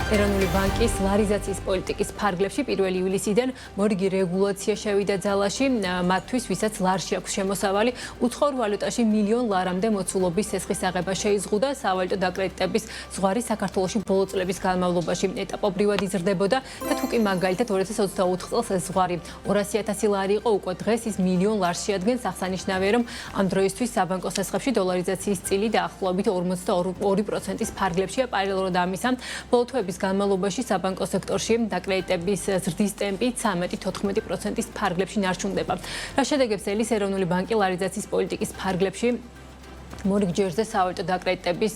ეროვნული ბანკის ლარიზაციის პოლიტიკის ფარგლებში 1 ივლისიდან მორიგი რეგულაცია შევიდა ძალაში, მათთვის, ვისაც ლარში აქვს შემოსავალი, უცხოურ ვალუტაში მილიონ ლარამდე მოცულობის სესხის აღება შეიზღუდა. სავალუტო დაკრედიტების ზღვარი საქართველოში ბოლო წლების განმავლობაში ეტაპობრივად იზრდებოდა და თუ კი მაგალითად 2024 წელს ეს ზღვარი 200,000 ლარი იყო, უკვე დღეს ის მილიონ ლარს შეადგენს. აღსანიშნავია, რომ ამ დროისთვის საბანკო სესხებში დოლარიზაციის წილი დაახლოებით 42%-ის ფარგლებშია. პარალელურად ამისა, ბოლო თვეების განმავლობაში საბანკო სექტორში დაკრედიტების ზრდის ტემპი 13-14%-ის ფარგლებში ნარჩუნდება. რა შედეგებს ელის ეროვნული ბანკი ლარიზაციის პოლიტიკის ფარგლებში მორიგ ჯერზე სავალუტო დაკრედიტების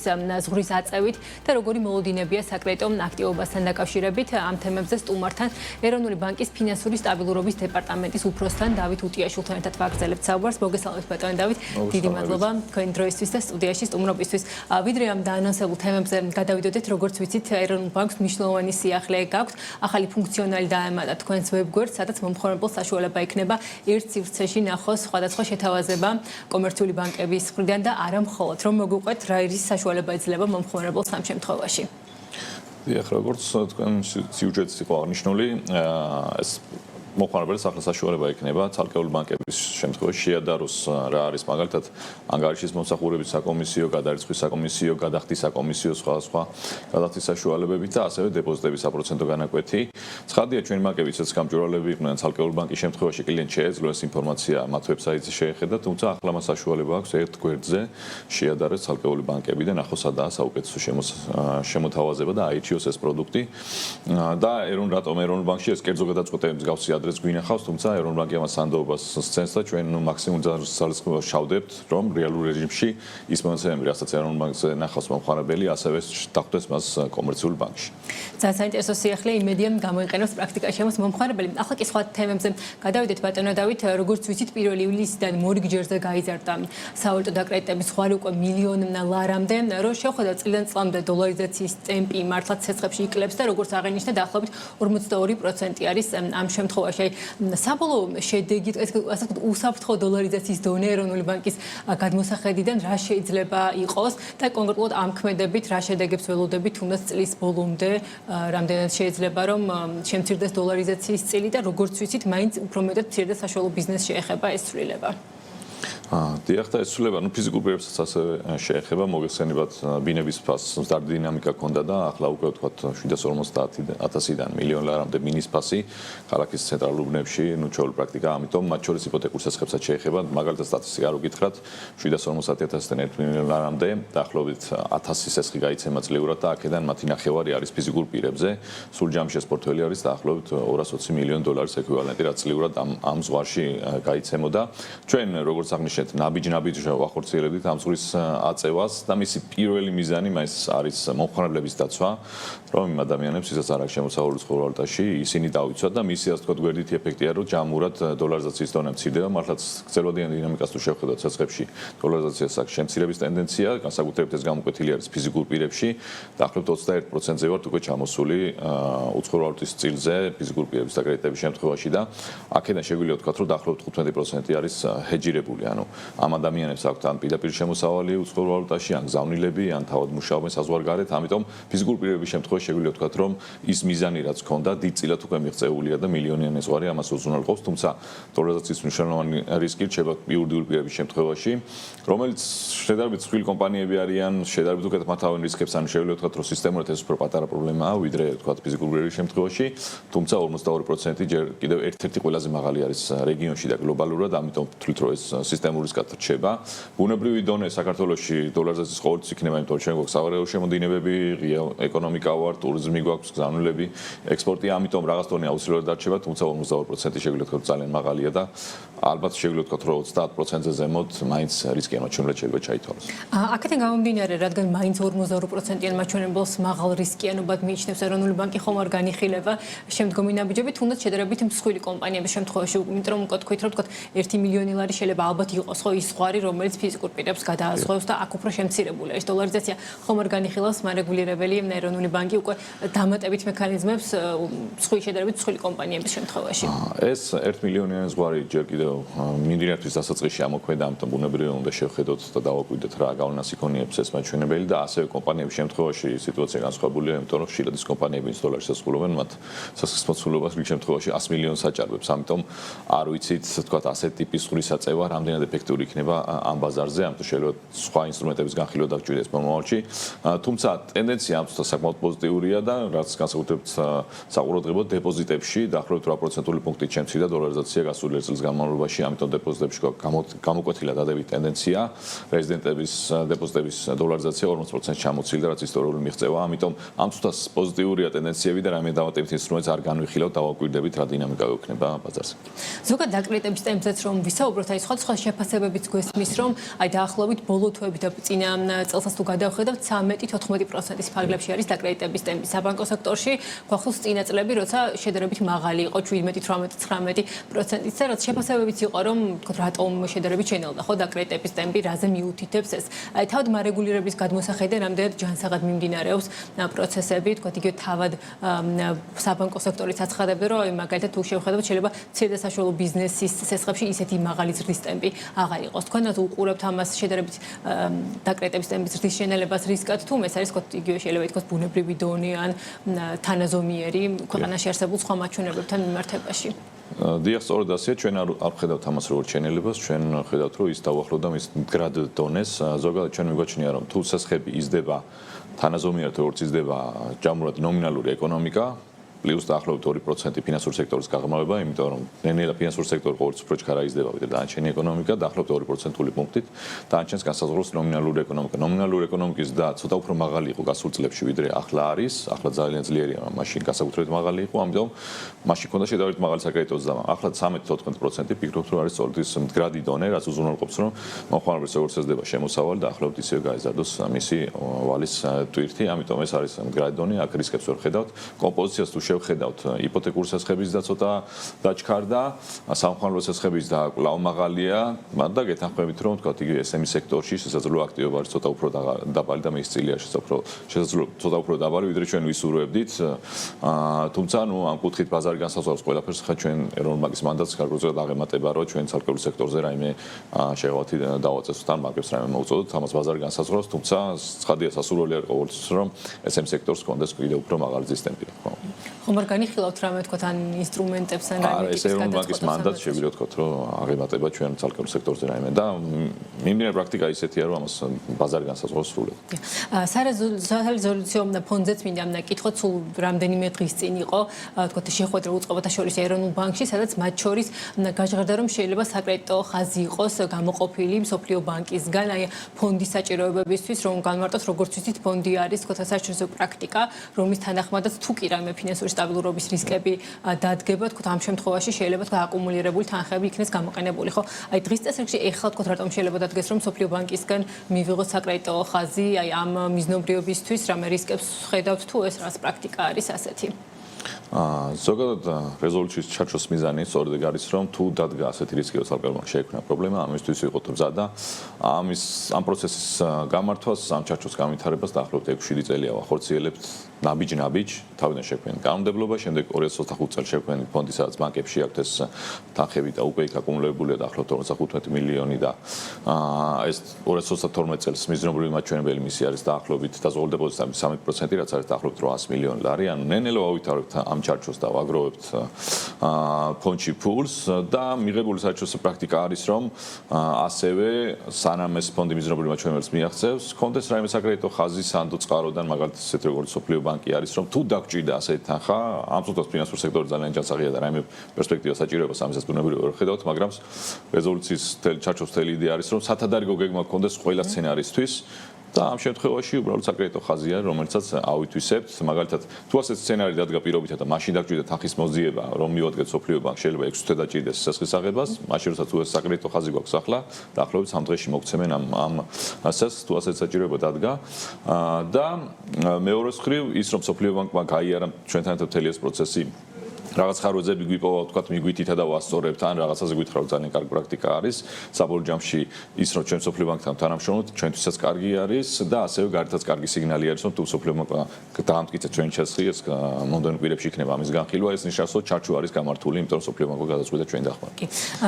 ზღვრის აწევით და როგორი მოლოდინებია საკრედიტო აქტივობასთან დაკავშირებით. ამ თემებზე სტუმართან ეროვნული ბანკის ფინანსური სტაბილურობის დეპარტამენტის უფროსთან დავით უტიაშვილთან ერთად ვაგრძელებთ საუბარს. მოგესალმებით ბატონო დავით, დიდი მადლობა თქვენი დროისთვის და სტუდიაში სტუმრობისთვის. ვიდრე ამ დაანონსებულ თემებზე გადავიდოდეთ, როგორც ვიცით, ეროვნულ ბანკს მნიშვნელოვანი სიახლე გაქვთ. ახალი ფუნქციონალი დაემატა თქვენს ვებგვერდს, სადაც მომხმარებელს საშუალება იქნება ერთ სივრცეში ნახოს სხვადასხვა შეთავაზება კომერციული ბანკების მხრიდან და არა მხოლოდ რომ მოგვიყვეთ რა ის საშუალება ეძლევა მომხმარებელს ამ შემთხვევაში. დიახ, როგორც თქვენ სიუჟეტს იყო აღნიშნული, ეს მომხმარებელს ახლა საშუალება ექნება ცალკეული ბანკების შემთხვევაში შეადაროს რა არის მაგალითად ანგარიშის მომსახურების საკომისიო, გადარიცხვის საკომისიო, გადახდის საკომისიო, სხვა გადახდის საშუალებებით და ასევე დეპოზიტების საპროცენტო განაკვეთი. ცხადია, ჩვენი ბანკებიც ეს გამჭვირვალეები იყვნენ ცალკეული ბანკის შემთხვევაში კლიენტს შეეძლო ეს ინფორმაცია მათ ვებსაიტზე შეეხედა, თუმცა ახლა მას საშუალება აქვს ერთ გვერდზე შეადაროს ცალკეული ბანკები და ნახოს სადაა საუკეთესო შემოთავაზება და აირჩიოს ეს პროდუქტი. და რატომ ეროვნულ ბანკში ეს კერძო გადაწყვეტები მსგავსი ადრეს გვინახავს, თუმცა ეროვნული ბანკი ამას სანდოობას სცემს და ჩვენ მაქსიმუმ ძალისხმევას შავდებთ, რომ რეალურ რეჟიმში ის მონაცემები, რასაც ეროვნულ ბანკზე ნახავს მომხმარებელი, ასევე დახვდეს მას კომერციული ბანკში. ძალიან საინტერესო სიახლე იმედია გამოიყენოს პრაქტიკაში ამას მომხმარებელი. ახლა კი სხვა თემებზე გადავიდეთ ბატონო დავით, როგორც ვიცით 1 ივლისიდან მორიგ ჯერზე გაიზარდა სავალუტო დაკრედიტების ზღვარი უკვე მილიონ ლარამდე, რომ შევხედოთ წლიდან წლამდე დოლარიზაციის ტემპი მართლაც ცეცხლებში იკლებს და როგორც აღინიშნა დაახლოებით 42% არის ამ შემთხვევაში. საბოლოო შედეგი, ასე ვთქვათ, უსაფრთხო დოლარიზაციის დონე ეროვნული ბანკის გადმოსახედიდან რა შეიძლება იყოს და კონკრეტულად ამ ქმედებით რა შედეგებს ველოდებით თუნდაც წლის ბოლომდე, რამდენად შეიძლება რომ შემცირდეს დოლარიზაციის წილი და როგორც ვიცით, მაინც უფრო მეტად მცირდა საშუალო ბიზნესს შეეხება ეს ცვლილება. დიახ, და ეს ცვლილება ფიზიკურ პირებსაც ასევე შეეხება, მოგეხსენებათ ბინების ფასს მზარდი დინამიკა ჰქონდა და ახლა უკვე ვთქვათ 750,000-დან მილიონ ლარამდე მინის ფასი ქალაქის ცენტრალურ ბნებში, ჩვეული პრაქტიკა, ამიტომ მათ შორის იპოთეკურ სესხებსაც შეეხება, მაგალითად სტატისტიკა რო გითხრათ, 750,000-დან 1 მილიონ ლარამდე დაახლოებით 1000 სესხი გაიცემა წლიურად და აქედან მათი ნახევარი არის ფიზიკურ პირებზე, სულ ჯამში ეს პორტფელი არის დაახლოებით 220 მილიონ დოლარის ეკვივალენტი, რაც წლიურად ამ ზღვარში გაიცემოდა. ჩვენ როგორც აღნიშნეთ ნაბიჯ ვახორციელებდით ამ ზღვის აწევას და მისი პირველი მიზანი მას არის მომხმარებლების დაცვა, რომ იმ ადამიანებს, ვისაც არ აქვს შემოსავალი უცხოურ ვალუტაში, ისინი დავიცვათ და მისი ასე ვთქვათ გვერდითი ეფექტია, რომ ჯამურად დოლარიზაციის დონე მცირდება, მართლაც გრძელვადიან დინამიკას თუ შევხედოთ ცეცხლებში, დოლარიზაციას აქვს შემცირების ტენდენცია, განსაკუთრებით ეს გამოკვეთილი არის ფიზიკურ პირებში, დაახლოებით 21%-ზე ვართ უკვე ჩამოსული უცხოურ ვალუტის წილზე ფიზიკურ პირების დაკრედიტების შემთხვევაში და აქედან შეგვიძლია ვთქვათ, რომ დაახლოებით 15% არის ჰეჯირებული, ანუ ამ ადამიანებს აქვთ ან პირდაპირ შემოსავალი უცხოურ ვალუტაში, ან გზავნილები, ან თავად მუშაობენ საზღვარგარეთ, ამიტომ ფიზიკურ პირების შემთხვევაში შეგვიძლია ვთქვათ, რომ ის მიზანი რაც ჰქონდა, დიდწილად უკვე მიღწეულია და მილიონიანი ზღვარი ამას უზრუნველყოფს, თუმცა დოლარიზაციის მნიშვნელოვანი რისკი რჩება იურიდიული პირების შემთხვევაში, რომელიც შედარებით მსხვილი კომპანიები არიან, შედარებით უკეთ მართავენ რისკებს, ან შეგვიძლია ვთქვათ, რომ სისტემურად ეს უფრო პატარა პრობლემაა, ვიდრე ვთქვათ ფიზიკურ პირების შემთხვევაში, თუმცა 42% ჯერ კიდევ ერთ-ერთი ყველაზე მაღალი არის რეგიონში და გლობალურად, ამიტომ ვთვლით, რომ ეს სისტემური რისკად რჩება. ბუნებრივი დონე საქართველოში დოლარიზაციის ყოველთვის იქნება, იმიტომ რომ ჩვენ გვაქვს სავარაუდო შემოდინებები, ღია ეკონომიკა ვარ, ტურიზმი გვაქვს, გზავნილები, ექსპორტი, ამიტომ რაღაც დონე აუცილებლად დარჩება, თუმცა 42% შეგვიძლია ვთქვათ ძალიან მაღალია და ალბათ შეგვიძლია ვთქვათ, რომ 30%-ზე ზემოთ მაინც რისკიან მაჩვენებლად შეიძლება ჩაითვალოს. აქედან გამომდინარე, რადგან მაინც 42%-იან მაჩვენებელს მაღალ რისკიანობად მიიჩნევს ეროვნული ბანკი, ხომ არ განიხილება შემდგომი ნაბიჯები, თუნდაც შედარებით მსხვილი კომპანიების შემთხვევაში, იმიტომ რომ უკვე თქვით, რომ ვთქვათ 1 მილიონი ლარი შეიძლება ალბათ იყოს ხო ის ზღვარი, რომელიც ფიზიკურ პირებს გადააზღვევს და აქ უფრო შემცირებული არის დოლარიზაცია. ხომ არ განიხილავს მარეგულირებელი ეროვნული ბანკი უკვე დამატებით მექანიზმებს სხვი შედარებით სხვილი კომპანიების შემთხვევაში. ეს 1 მილიონიანი ზღვარი ჯერ კიდევ მინდირისთვის დასაწყისში ამოქმედა, ამიტომ ბუნებრივია უნდა შევხედოთ და დავაკვირდეთ რა გავლენას იქონიებს ეს მაჩვენებელი და ასევე კომპანიების შემთხვევაში სიტუაცია განსხვავებულია, იმიტომ რომ ხშირად ის კომპანიები დოლარს ასრულებენ, მათ სასახლის მოცულობას რიგ შემთხვევაში 100 მილიონს აჭარბებს. ამიტომ არ ვიცით, თქვათ, ასეთ ტიპის ზღვრის აწევა რამდენად ეფექტური იქნება ამ ბაზარზე, ამიტომ შეიძლება სხვა ინსტრუმენტების განხილვა დაგვჭირდეს მომავალში. თუმცა ტენდენცია ამ წუთას საკმაოდ პოზიტიურია და რაც განსაკუთრებით საყურადღებო დეპოზიტებში დაახლოებით 8%-ული პუნქტით შემცირდა დოლარიზაცია გასული წლის განმავლობაში, ამიტომ დეპოზიტებში გამოკვეთილა დადებითი ტენდენცია. რეზიდენტების დეპოზიტების დოლარიზაცია 40%-ს ჩამოცილდა, რაც ისტორიული მიღწევა. ამიტომ ამ წუთას პოზიტიურია ტენდენციები და რაიმე დამატებით ინსტრუმენტს არ განვიხილავთ, დავაკვირდებით რა დინამიკა გვექნება ბაზარზე. ზოგადად დაკრიტების ტემპზეც რომ ვისაუბროთ, აი სხვა შეფასებებიც გვესმის, რომ აი დაახლოებით ბოლო თვეებით და წინა წელსაც თუ გადავხედავთ 13-14%-ის ფარგლებში არის დაკრიტების ტემპი საბანკო სექტორში. გვახსოვს წინა წლები, როცა შედარებით მაღალი იყო 17-18-19%-იც და რაც შეფასებებიც იყო, რომ თქო რატომ შედარებით შენელდა ხო დაკრიტების ტემპი, რაზე მიუთითებს ეს. აი თავად მარეგულირების გადმოსახედიდან რამდენად ჯანსაღად მიმდინარეობს პროცესები, თქო იგივე თავად საბანკო სექტორის აცხადებდა, რომ აი მაგალითად თუ შევხედავთ შეიძლება ცირ და საშუალო ბიზნესის ცესხებში ისეთი მაღალი ზრდის ტემპი აღარ იყოს. თქვენ რა უყურებთ ამას შედარებით დაკრიტების ტემპის ზრდის შენელებას რისკად თუ ეს არის თქო იგივე შეიძლება ითქვას ბუნებრივი დონე ან თანაზომიერი ქვეყანაში არსებულ სხვა მაჩვენებლებთან მიმართებაში. დიახ, სწორედ ასეა, ჩვენ არ ვხედავთ ამას როგორც შენელებას, ჩვენ ხედავთ, რომ ის დაუახლოვდა მის მდგრად დონეს. ზოგადად ჩვენ მიგვაჩნია, რომ თუ სესხები იზრდება თანაზომიერად, როგორც იზრდება ჯამურად ნომინალური ეკონომიკა, პლუს დაახლოებით 2% ფინანსური სექტორის გაღრმავება, იმიტომ რომ ნენელა ფინანსური სექტორი ყოველთვის უფრო ჩქარა იზრდება ვიდრე დანარჩენი ეკონომიკა, დაახლოებით 2%-ული პუნქტით. დანარჩენს განსაზღვრავს ნომინალური ეკონომიკა. ნომინალური ეკონომიკის და ცოტა უფრო მაღალი იყო გასულ წლებში ვიდრე ახლა არის. ახლა ძალიან ძლიერია, მაშინ განსაკუთრებით მაღალი იყო, ამიტომ მაშინ ქონდა შედარებით მაღალი საკრედიტო ზრდა. ახლა 13-14% ფიქრობთ, რომ არის სწორედ ის მდგრადი დონე, რაც უზრუნველყოფს, რომ მომხმარებელს როგორც ესდება შემოსავალი და ახლობთ ისევ გაიზარდოს მისი ვალის ტვირთი, ამიტომ ეს არის მდგრადი დონე, აქ რისკებს ვერ ხედავთ. კომპოზიციას თუ შევხედავთ იპოთეკური სესხების და ცოტა დაჩქარდა, სამხმარებლო სესხების და კვლავ მაღალია, მაგრამ და გეთანხმებით რომ თქვა იგივე SME სექტორში შესაძლოა აქტივობა არის ცოტა უფრო დაბალი და მის წილია შესაძლოა ცოტა უფრო დაბალი ვიდრე ჩვენ ვისურვებდით. თუმცა ნუ ამ კუთხით ბაზარი განსაზღვრავს ყველაფერს, ხა ჩვენ ეროვნული ბანკის მანდატს გარკვეულწილად აღემატება, რომ ჩვენ ცალკეულ სექტორზე რაიმე შეღავათი დავაწესოთ ან ბანკებს რაიმე მოუწოდოთ, ამას ბაზარი განსაზღვრავს, თუმცა ცხადია სასურველი არ ყოველთვის რომ SME სექტორს კონდეს კიდევ უფრო მაღალი ზრდის ტემპი. ხომ არ განიხილავთ რამე თქვა თან ინსტრუმენტებს ან რაიმე ეს ეროვნული ბანკის მანდატს შეგვიძლია ვთქვათ, რომ აღემატება ჩვენ ცალკეულ სექტორზე რაიმე და მიმდინარე პრაქტიკა ისეთია, რომ ამას ბაზარი განსაზღვრავს სრულად. სარეზოლუციო ფონდზეც მინდა კითხოთ, სულ რამდენიმე დღის წინ იყო, ვთქვათ, შეხვედრა უწყობათა შორის ეროვნულ ბანკში, სადაც მათ შორის გაჟღერდა, რომ შეიძლება საკრედიტო ხაზი იყოს გამოყოფილი მსოფლიო ბანკისგან, აი ფონდის საჭიროებებისთვის, რომ განმარტოთ, როგორც ვიცით, ფონდი არის, ვთქვათ, საერთაშორისო პრაქტიკა, რომლის თანახმადაც თუ კი რაიმე ფინანსური სტაბილურობის რისკები დადგება, თქო ამ შემთხვევაში შეიძლება თქო აკუმულირებული თანხები იქნეს გამოყენებული, ხო? აი დღის წესრიგში ეხლა თქო რატომ შეიძლება დადგეს, რომ მსოფლიო ბანკისგან მივიღოთ საკრედიტო ხაზი, აი ამ მიზნობრიობისთვის რამე რისკებს ხედავთ თუ ეს რას პრაქტიკა არის ასეთი? ზოგადად რეზოლუციის ჩარჩოს მიზანი სწორედ არის, რომ თუ დადგა ასეთი რისკი, რომ საკრედიტო ბანკში შეექმნა პრობლემა, ამისთვის ვიყოთ მზად და ამ პროცესის გამართვას, ამ ჩარჩოს განვითარებას დაახლოებით 6-7 წელია ვახორციელებთ ნაბიჯ, თავიდან შექმნით კანონმდებლობა, შემდეგ 2025 წელს შექმნით ფონდი, სადაც ბანკებში აქვთ ეს თანხები და უკვე იქ აკუმულებულია დაახლოებით 45 მილიონი და ეს 2022 წელს მიზნობრივი მაჩვენებელი მისი არის დაახლოებით დაზღვეულ დეპოზიტების 13%, რაც არის დაახლოებით 800 მილიონი ლარი, ანუ ნენელო ავითარებთ ამ ჩარჩოს და ვაგროვებთ ფონდში ფულს და მიღებული საერთაშორისო პრაქტიკა არის, რომ ასევე სანამ ეს ფონდი მიზნობრივი მაჩვენებელს მიაღწევს, კონდეს რაიმე საკრედიტო ხაზი სანდო წყაროდან, მაგალითად ესეთ როგორც სოფლიო ბანკი არის, რომ თუ დაგჭირდა ასეთი თანხა, ამ წუთას ფინანსური სექტორი ძალიან ჯანსაღია და რაიმე პერსპექტივა საჭიროებას ამისას ბუნებრივია ვერ ხედავთ, მაგრამ რეზოლუციის ჩარჩოს თელი იდეა არის, რომ სათადარიგო გეგმა გქონდეს ყველა სცენარისთვის და ამ შემთხვევაში უბრალოდ საკრედიტო ხაზია, რომელსაც ავითვისებთ. მაგალითად, თუ ასეთ სცენარი დადგა პირობითად და მაშინ დაგჭირდა თანხის მოძიება, რომ მივადგეთ სოფლიო ბანკს, შეიძლება 6 თვე დაჭირდეს სესხის აღებას, მაშინ როცა თუ ეს საკრედიტო ხაზი გვაქვს ახლა, დაახლოებით 3 დღეში მოგცემენ ამ სესხს, თუ ასეთ საჭიროება დადგა. და მეორე მხრივ, ის რომ სოფლიო ბანკმა გაიარა ჩვენთან ერთად მთელი ეს პროცესი რაღაც ხარვეზები გვიპოვა, თქვათ, მიგვითითა და ვასწორებთ, ან რაღაცაზე გითხრა, რომ ძალიან კარგი პრაქტიკა არის. საბოლოო ჯამში ის რომ ჩვენ სოფლიო ბანკთან თანამშრომლობთ, ჩვენთვისაც კარგი არის და ასევე გარეთაც კარგი სიგნალი არის, რომ თუ სოფლიო ბანკმა დაამტკიცეთ ჩვენი ჩასხი, ეს მომდევნო კვირებში იქნება ამის განხილვა, ეს ნიშნავს, რომ ჩარჩო არის გამართული, იმიტომ რომ სოფლიო ბანკმა გადაწყვიტა ჩვენი დახმარება. კი.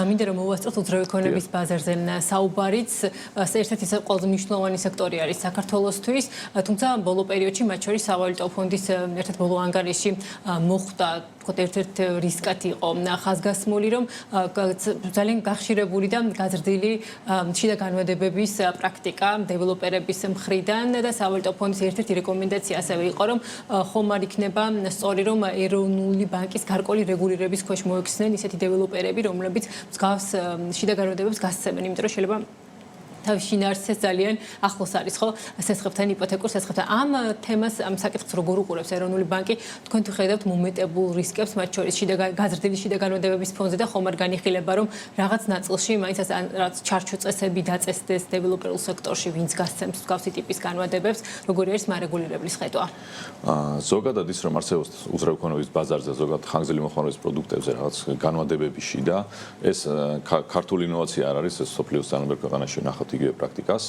მინდა რომ მოვასწროთ უძრავი ქონების ბაზარზე საუბარიც, ერთ-ერთი ყველაზე მნიშვნელოვანი სექტორი არის საქართველოსთვის, თუმცა ბოლო პერიოდში მათ შორის სავალუტო ფონდის ერთ-ერთ ბოლო ანგარიში მოხვდა ერთ-ერთ რისკად იყო ხაზგასმული, რომ ძალიან გახშირებული და გაზრდილი შიდა განმადებების პრაქტიკა დეველოპერების მხრიდან და სავალუტო ფონდის ერთ-ერთი რეკომენდაცია ასევე იყო, რომ ხომ არ იქნება სწორი, რომ ეროვნული ბანკის გარკვეული რეგულირების ქვეშ მოექცნენ ისეთი დეველოპერები, რომლებიც მსგავს შიდა განმადებებს გასცემენ, იმიტომ რომ შეიძლება თავის შინაარსის ძალიან ახლოს არის, ხო? სესხებთან, იპოთეკურ სესხებთან. ამ თემას, ამ საკითხს როგორ უყურებს ეროვნული ბანკი? თქვენ თუ ხედავთ მომენტებულ რისკებს, მათ შორის გაზრდილი შიდა განმადებების ფონზე და ხომ არ განიხილება, რომ რაღაც ნაწილში მაინც რაღაც ჩარჩო წესები დაწესდეს დეველოპერულ სექტორში, ვინც გასცემს მსგავსი ტიპის განმადებებს, როგორი არის მარეგულირებლის ხედვა? ზოგადად ის რომ არსებობს უძრავი ქონების ბაზარზე, ზოგადად ხანგრძლივი მოხმარების პროდუქტებზე რაღაც განმადებები შიდა, ეს ქართული ინოვაცია არ არის, ეს სოფლიოს ძალიან ქვეყანაში ნახავთ იგივე პრაქტიკას.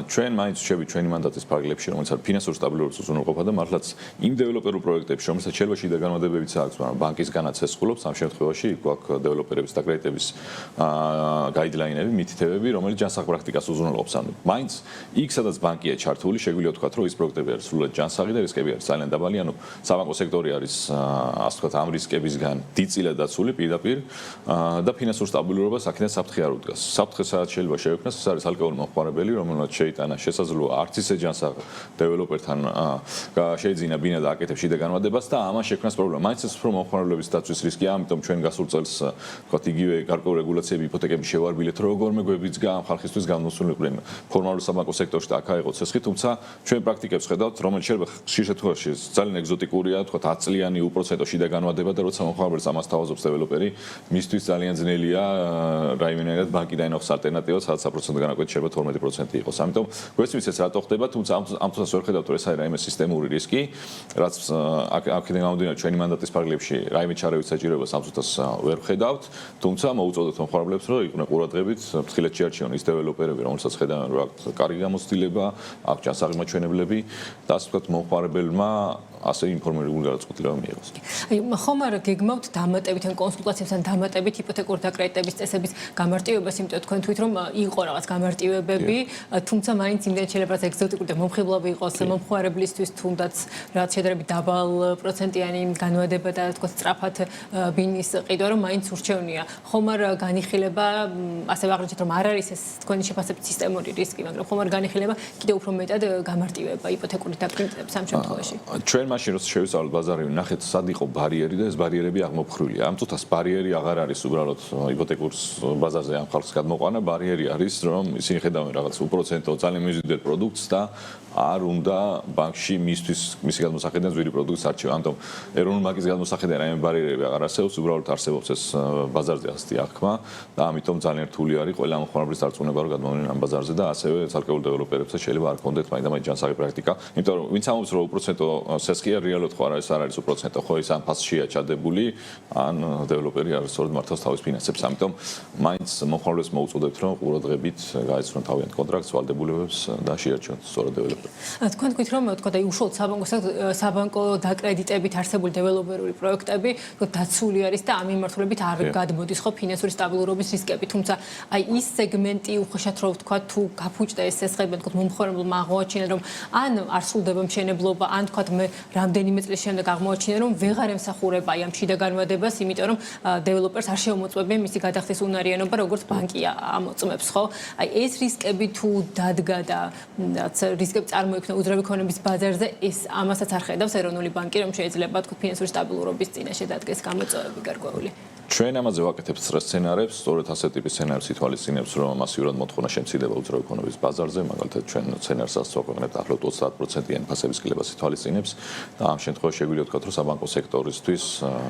ჩვენ მაინც ვშევით ჩვენი მანდატის პარალელში, რომელიც არის ფინანსური სტაბილურობის უზრუნველყოფა და მართლაც იმ დეველოპერულ პროექტებში, რომელსაც შეიძლება შიდა განმადებებიც აქვს, მაგრამ ბანკისგანაც ესხულობს, ამ შემთხვევაში გვაქვს დეველოპერების და კრედიტების გაიდლაინები, მითითებები, რომელიც ჯანსაღ პრაქტიკას უზრუნველყოფს. მაინც იქ სადაც ბანკია ჩართული, შეგვიძლია ვთქვათ, რომ ის პროექტები არის სრულად ჯანსაღი და რისკები არის ძალიან დაბალი, ანუ საბანკო სექტორი არის, ასე ვთქვათ, ამ რისკებისგან დიდწილად დაცული პირდაპირ და ფინანსურ სტაბილურობას აქედან საფრთხე არ უდგას. საფრთხე სადაც შეიძლება შეექმნას, ეს არის ალკოჰოლ მომხმარებელი, რომელსაც შეიტანა შესაძლოა არც ისე ჯანსაღ დეველოპერთან შეიძინა ბინა და აკეთებს შიდა განმადებას და ამას შექმნას პრობლემა. მაინც ეს უფრო მომხმარებლების დაცვის რისკია, ამიტომ ჩვენ გასულ წელს ვთქვათ, იგივე გარკვეული რეგულაციები იპოთეკების შევარბილეთ, როგორმე გვებიცგა ამ ხალხისთვის გამოსული ყრენ ფორმალურ საბანკო სექტორში და აქ აიღო ცესხი, თუმცა ჩვენ პრაქტიკებს ხედავთ, რომელიც შეიძლება ხშირ შემთხვევაში ძალიან ეგზოტიკურია, ვთქვათ 10 წლიანი უპროცენტო შიდა განმადება და როცა მომხმარებელს ამას თავაზობს დეველოპერი, მისთვის ძალიან ძნელია რაიმენერად ბანკიდან ენოხს ალტერნატივას, სადაც საპროცენტო განაკვეთი შეიძლება 12% იყოს. ამიტომ გვესმის ეს რატო ხდება, თუმცა ამ თვალსაზრისით ვერ ხედავთ, რომ ეს არის რაიმე სისტემური რისკი, რაც აქედან გამომდინარე ჩვენი მანდატის პარალელში რაიმე ჩარევის საჭიროებას ამ თვალსაზრისით ვერ ხედავთ, თუმცა მოუწოდოთ მომხმარებლებს, რომ იყვნენ ყურადღებით, ფრთხილად შეარჩიონ ის დეველოპერები, რომელსაც ხედავენ, რომ აქვს კარგი გამოცდილება, აქვს ჯანსაღი მაჩვენებლები და ასე ვთქვათ, მომხმარებელმა ასე ინფორმირებული გადაწყვეტილება მიიღოს. აი, ხომ არ გეგმავთ დამატებით ან კონსულტაციებს ან დამატებით იპოთეკურ და კრედიტების წესების გამარტივებას, იმიტომ თქვენ თვით რომ იყო რაღაც გამარტივებები, თუმცა მაინც იმდენ შეიძლება რაც ეგზოტიკური და მომხიბლავი იყოს მომხმარებლისთვის, თუნდაც რაც შედარებით დაბალ პროცენტიანი განმადება და თქვათ სწრაფად ბინის ყიდვა, რომ მაინც ურჩევნია. ხომ არ განიხილება, ასე ვაღნიშნეთ, რომ არ არის ეს თქვენი შეფასებით სისტემური რისკი, მაგრამ ხომ არ განიხილება კიდევ უფრო მეტად გამარტივება იპოთეკური და კრედიტების ამ შემთხვევაში? ჩვენ მაშინ როცა შევისწავლეთ ბაზარი, ნახეთ სად იყო ბარიერი და ეს ბარიერები აღმოფხრილია. ამ წუთას ბარიერი აღარ არის უბრალოდ იპოთეკურ ბაზარზე ამ ხალხს გადმოყვანა, ბარიერი არის, რომ ისინი ხედავენ რაღაც უპროცენტო ძალიან მიზიდველ პროდუქტს და არ უნდა ბანკში მისი გადმოსახედიდან ძვირი პროდუქტს არჩევა. ამიტომ ეროვნული ბანკის გადმოსახედიდან რაიმე ბარიერები აღარ არსებობს, უბრალოდ არსებობს ეს ბაზარზე ასეთი აღქმა და ამიტომ ძალიან რთული არის ყველა მომხმარებლის დარწმუნება, რომ გადმოვიდნენ ამ ბაზარზე და ასევე ცალკეულ დეველოპერებსაც შეიძლება არ კონდეთ მაინდა-მაინც ჯანსაღი პრაქტიკა, იმიტომ რომ ვინც ამბობს, რომ უპროცენტო სესხია რეალურად ხო არ არის უპროცენტო, ხო ის ამ ფასშია ჩადებული, ან დეველოპერი არის სწორედ მართავს თავის ფინანსებს. ამიტომ მაინც მომხმარებლებს მოუწოდებთ, რომ ყურადღებით გაეცნონ თავიანთ კონტრაქტს, ვალდებულებებს და შეარჩიონ სწორედ დეველოპერი. თქვენ თქვით რომ თქვა და უშუალოდ საბანკო დაკრედიტებით არსებული დეველოპერული პროექტები დაცული არის და ამ მიმართულებით არ გადმოდის ხო ფინანსური სტაბილურობის რისკები, თუმცა აი ის სეგმენტი უხეშად რო ვთქვა თუ გაფუჭდა ეს სესხები, თქვა მომხმარებელმა აღმოაჩინა რომ ან არ სრულდება მშენებლობა, ან თქვა მე რამდენიმე წლის შემდეგ აღმოაჩინა რომ ვეღარ ემსახურება აი ამ შიდა განმადებას, იმიტომ რომ დეველოპერს არ შემოწმებია მისი გადახდის უნარიანობა, როგორც ბანკი ამოწმებს, ხო? აი ეს რისკები თუ დადგა და რაც რისკები წარმოიქმნა უძრავი ქონების ბაზარზე, ეს ამასაც არ ხედავს ეროვნული ბანკი, რომ შეიძლება თქვა ფინანსური სტაბილურობის წინაშე დადგეს გამოწვევები გარკვეული. ჩვენ ამაზე ვაკეთებთ სცენარებს, სწორედ ასეთ ტიპის სცენარებს ითვალისწინებს, რომ მასიურად მოთხოვნა შემცირდება უძრავ ეკონომიკის ბაზარზე, მაგალითად ჩვენ სცენარს ვაქვეყნებთ ახლობლად 30%-იანი ფასების კლებას ითვალისწინებს და ამ შემთხვევაში შეგვიძლია ვთქვათ, რომ საბანკო სექტორისთვის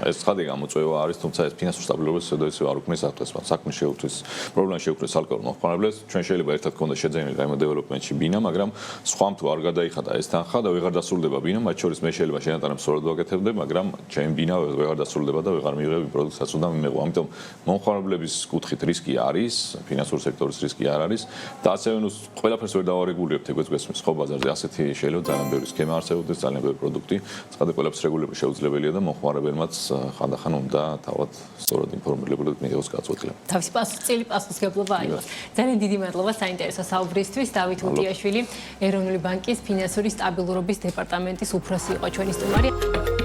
ეს ცხადი გამოწვევა არის, თუმცა ეს ფინანსურ სტაბილურობას ისე არ უქმნის აფრთხეს, საქმე შეუქმნის პრობლემას შეუქმნის ალკოჰოლ მოხმარებლებს. ჩვენ შეიძლება ერთად გქონდა შეძენილი რაიმე დეველოპმენტში ბინა, მაგრამ სხვამ თუ არ გადაიხადა ეს თანხა და ვეღარ დასრულდება ბინა, მათ შორის მე შეიძლება შენატანებს სწორად ვაკეთებდე, მაგრამ ჩემი ბინა ვეღარ დასრულდება და ვეღარ მივიღები პროდუქტს, რაც უნდა მიმეღო. ამიტომ მომხმარებლების კუთხით რისკი არის, ფინანსური სექტორის რისკი არ არის და ასევე ნუ ყველაფერს ვერ დავარეგულირებთ, ეგეც გესმის ხო ბაზარზე ასეთი შეიძლება ძალიან ბევრი სქემა არსებობდეს, ძალიან ბევრი პროდუქტი, ცხადე ყველაფერს რეგულირება შეუძლებელია და მომხმარებელმაც ხანდახან უნდა თავად სწორად ინფორმირებულად მიიღოს გაწყვეტილება. თავისი წილი პასუხისმგებლობა აიღოს. ძალიან დიდი მადლობა საინტერესო საუბრისთვის. დავით უტიაშვილი, ეროვნული ბანკის ფინანსური სტაბილურობის დეპარტამენტის უფროსი იყო ჩვენი სტუმარი.